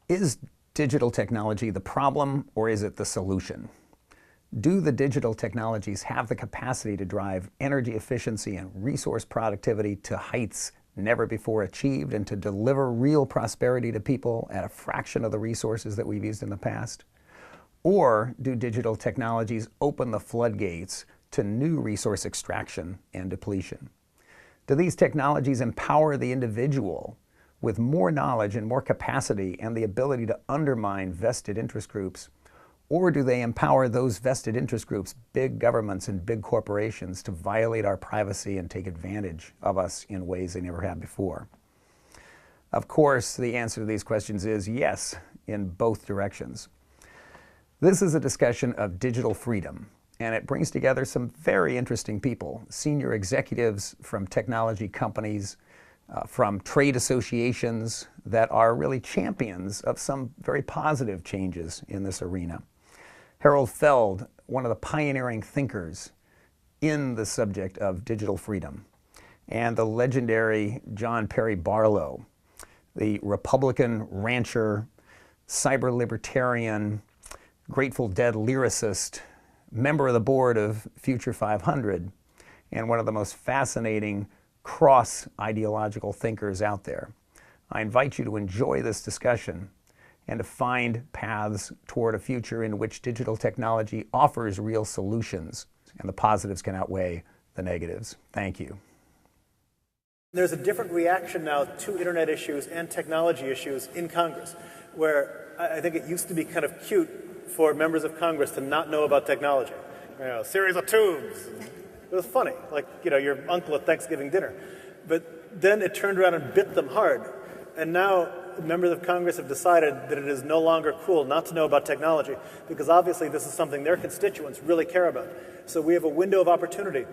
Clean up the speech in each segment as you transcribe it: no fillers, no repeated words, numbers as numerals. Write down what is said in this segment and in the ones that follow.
Is digital technology the problem, or is it the solution? Do the digital technologies have the capacity to drive energy efficiency and resource productivity to heights never before achieved, and to deliver real prosperity to people at a fraction of the resources that we've used in the past? Or do digital technologies open the floodgates to new resource extraction and depletion? Do these technologies empower the individual with more knowledge and more capacity and the ability to undermine vested interest groups? Or do they empower those vested interest groups, big governments and big corporations, to violate our privacy and take advantage of us in ways they never have before? Of course, the answer to these questions is yes, in both directions. This is a discussion of digital freedom, and it brings together some very interesting people, senior executives from technology companies, from trade associations that are really champions of some very positive changes in this arena. Harold Feld, one of the pioneering thinkers in the subject of digital freedom, and the legendary John Perry Barlow, the Republican rancher, cyber libertarian, Grateful Dead lyricist, member of the board of Future 500, and one of the most fascinating cross-ideological thinkers out there. I invite you to enjoy this discussion and to find paths toward a future in which digital technology offers real solutions, and the positives can outweigh the negatives. Thank you. There's a different reaction now to internet issues and technology issues in Congress, where I think it used to be kind of cute for members of Congress to not know about technology. You know, series of tubes. It was funny, like, you know, your uncle at Thanksgiving dinner. But then it turned around and bit them hard. And now members of Congress have decided that it is no longer cool not to know about technology, because obviously this is something their constituents really care about. So we have a window of opportunity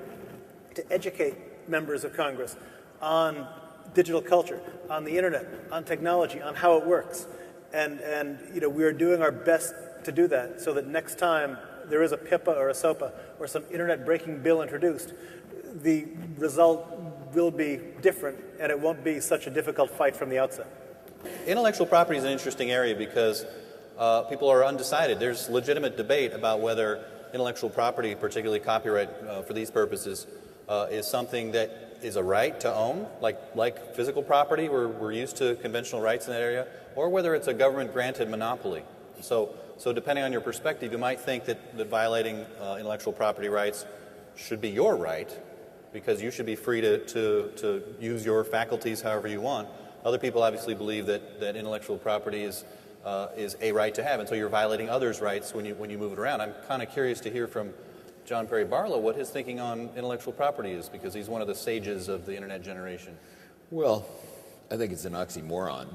to educate members of Congress on digital culture, on the internet, on technology, on how it works. And you know, we are doing our best to do that, so that next time there is a PIPA or a SOPA or some internet breaking bill introduced, the result will be different, and it won't be such a difficult fight from the outset. Intellectual property is an interesting area because people are undecided. There's legitimate debate about whether intellectual property, particularly copyright for these purposes, is something that is a right to own, like physical property. We're used to conventional rights in that area, or whether it's a government-granted monopoly. So depending on your perspective, you might think that violating intellectual property rights should be your right, because you should be free to use your faculties however you want. Other people obviously believe that intellectual property is a right to have, and so you're violating others' rights when you move it around. I'm kind of curious to hear from John Perry Barlow what his thinking on intellectual property is, because he's one of the sages of the internet generation. Well, I think it's an oxymoron.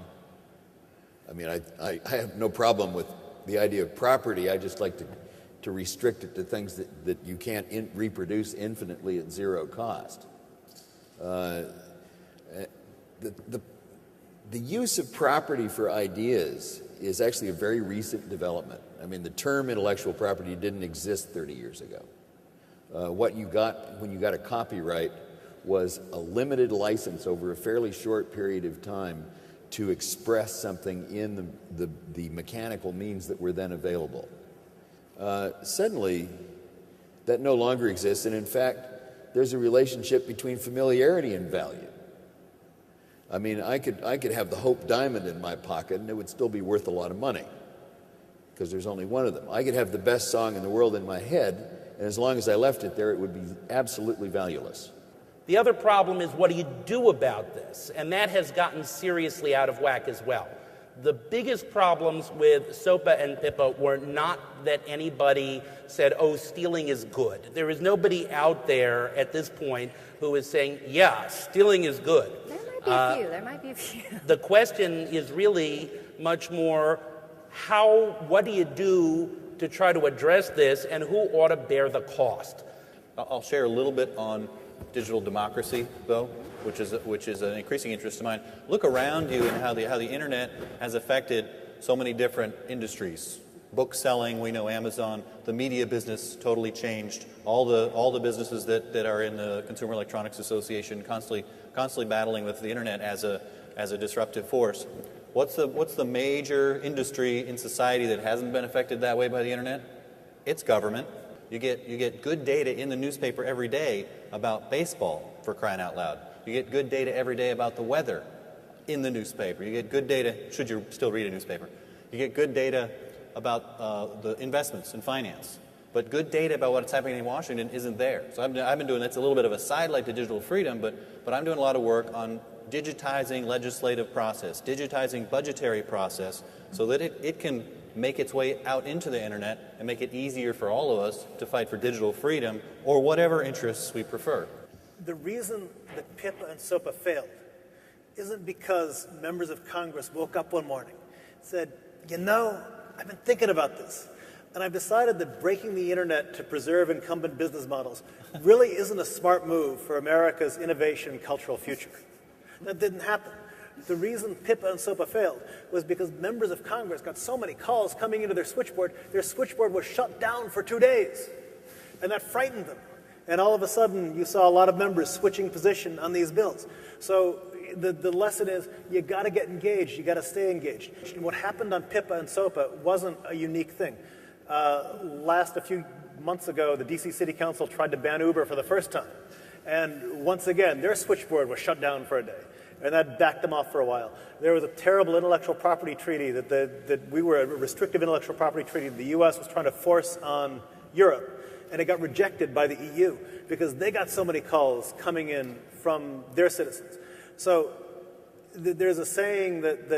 I mean, I have no problem with the idea of property. I just like to restrict it to things that you can't reproduce infinitely at zero cost. The use of property for ideas is actually a very recent development. I mean, the term intellectual property didn't exist 30 years ago. What you got when you got a copyright was a limited license over a fairly short period of time to express something in the mechanical means that were then available. Suddenly, that no longer exists, and in fact, there's a relationship between familiarity and value. I mean, I could have the Hope Diamond in my pocket, and it would still be worth a lot of money, because there's only one of them. I could have the best song in the world in my head, and as long as I left it there, it would be absolutely valueless. The other problem is, what do you do about this? And that has gotten seriously out of whack as well. The biggest problems with SOPA and PIPA were not that anybody said, oh, stealing is good. There is nobody out there at this point who is saying, yeah, stealing is good. There might be a few. The question is really much more, what do you do to try to address this, and who ought to bear the cost? I'll share a little bit on digital democracy, though, which is an increasing interest of mine. Look around you and how the internet has affected so many different industries. book selling, we know Amazon, the media business totally changed. All the businesses that are in the Consumer Electronics Association constantly battling with the internet as a disruptive force. What's the major industry in society that hasn't been affected that way by the internet? It's government. You get good data in the newspaper every day about baseball, for crying out loud. You get good data every day about the weather in the newspaper. You get good data, should you still read a newspaper. You get good data about the investments and finance. But good data about what's happening in Washington isn't there. So I've been doing, it's a little bit of a sidelight to digital freedom, but I'm doing a lot of work on digitizing legislative process, digitizing budgetary process, so that it can make its way out into the internet and make it easier for all of us to fight for digital freedom or whatever interests we prefer. The reason that PIPA and SOPA failed isn't because members of Congress woke up one morning and said, you know, I've been thinking about this, and I've decided that breaking the internet to preserve incumbent business models really isn't a smart move for America's innovation and cultural future. That didn't happen. The reason PIPA and SOPA failed was because members of Congress got so many calls coming into their switchboard was shut down for 2 days. And that frightened them. And all of a sudden, you saw a lot of members switching position on these bills. So the lesson is, you got to get engaged. You got to stay engaged. And what happened on PIPA and SOPA wasn't a unique thing. A few months ago, the D.C. City Council tried to ban Uber for the first time. And once again, their switchboard was shut down for a day. And that backed them off for a while. There was a terrible intellectual property treaty that we were a restrictive intellectual property treaty the U.S. was trying to force on Europe. And it got rejected by the EU because they got so many calls coming in from their citizens. So there's a saying that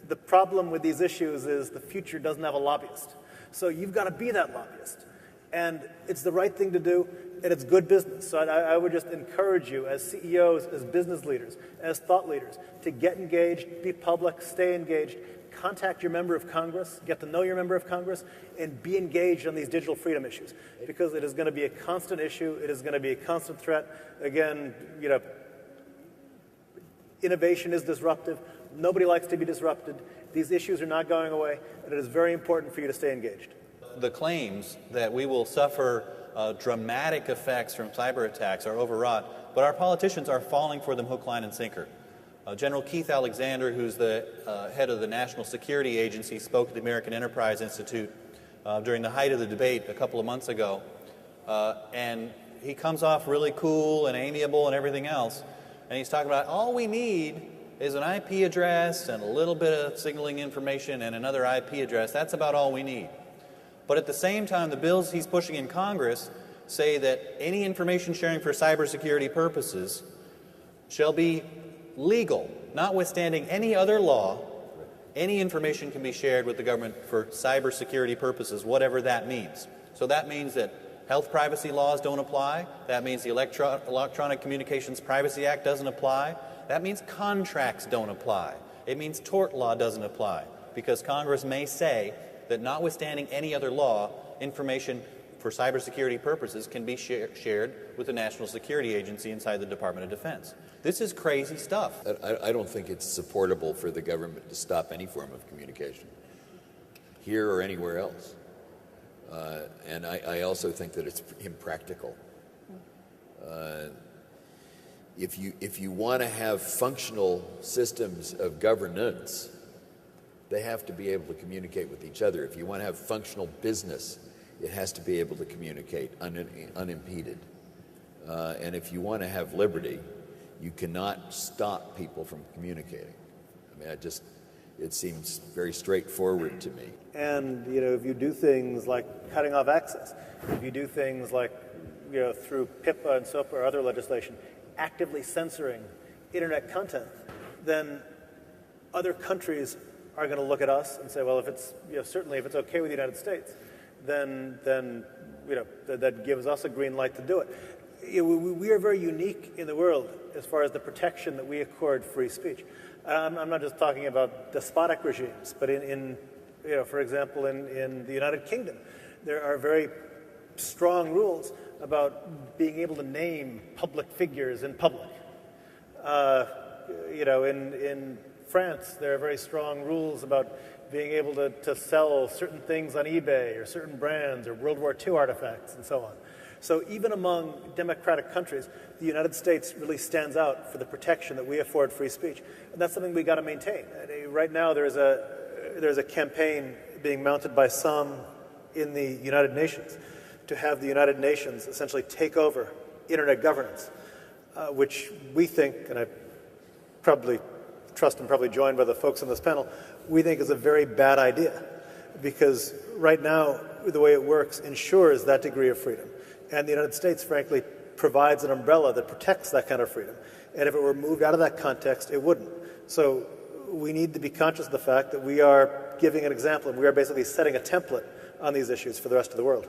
the problem with these issues is the future doesn't have a lobbyist. So you've got to be that lobbyist. And it's the right thing to do, and it's good business. So I would just encourage you as CEOs, as business leaders, as thought leaders, to get engaged, be public, stay engaged, contact your member of Congress, get to know your member of Congress, and be engaged on these digital freedom issues. Because it is going to be a constant issue. It is going to be a constant threat. Again, you know, innovation is disruptive. Nobody likes to be disrupted. These issues are not going away, and it is very important for you to stay engaged. The claims that we will suffer dramatic effects from cyber attacks are overwrought, but our politicians are falling for them hook, line, and sinker. General Keith Alexander, who's the head of the National Security Agency, spoke at the American Enterprise Institute during the height of the debate a couple of months ago, and he comes off really cool and amiable and everything else, and he's talking about all we need is an IP address and a little bit of signaling information and another IP address. That's about all we need. But at the same time, the bills he's pushing in Congress say that any information sharing for cybersecurity purposes shall be legal, notwithstanding any other law. Any information can be shared with the government for cybersecurity purposes, whatever that means. So that means that health privacy laws don't apply. That means the Electronic Communications Privacy Act doesn't apply. That means contracts don't apply. It means tort law doesn't apply, because Congress may say that notwithstanding any other law, information for cybersecurity purposes can be shared with the National Security Agency inside the Department of Defense. This is crazy stuff. I don't think it's supportable for the government to stop any form of communication, here or anywhere else. And I also think that it's impractical. If you want to have functional systems of governance, they have to be able to communicate with each other. If you want to have functional business, it has to be able to communicate unimpeded. And if you want to have liberty, you cannot stop people from communicating. I mean, it seems very straightforward to me. And, you know, if you do things like cutting off access, if you do things like, you know, through PIPA and SOPA or other legislation, actively censoring internet content, then other countries are going to look at us and say, well, if it's, you know, certainly if it's okay with the United States, then you know, that gives us a green light to do it. You know, we are very unique in the world as far as the protection that we accord free speech. I'm not just talking about despotic regimes, but in you know, for example, in the United Kingdom, there are very strong rules about being able to name public figures in public. You know, in France, there are very strong rules about being able to sell certain things on eBay or certain brands or World War II artifacts and so on. So even among democratic countries, the United States really stands out for the protection that we afford free speech. And that's something we got to maintain. Right now there's a campaign being mounted by some in the United Nations to have the United Nations essentially take over internet governance, which we think, and I probably trust and probably joined by the folks on this panel, we think is a very bad idea, because right now the way it works ensures that degree of freedom. And the United States, frankly, provides an umbrella that protects that kind of freedom. And if it were moved out of that context, it wouldn't. So we need to be conscious of the fact that we are giving an example, and we are basically setting a template on these issues for the rest of the world.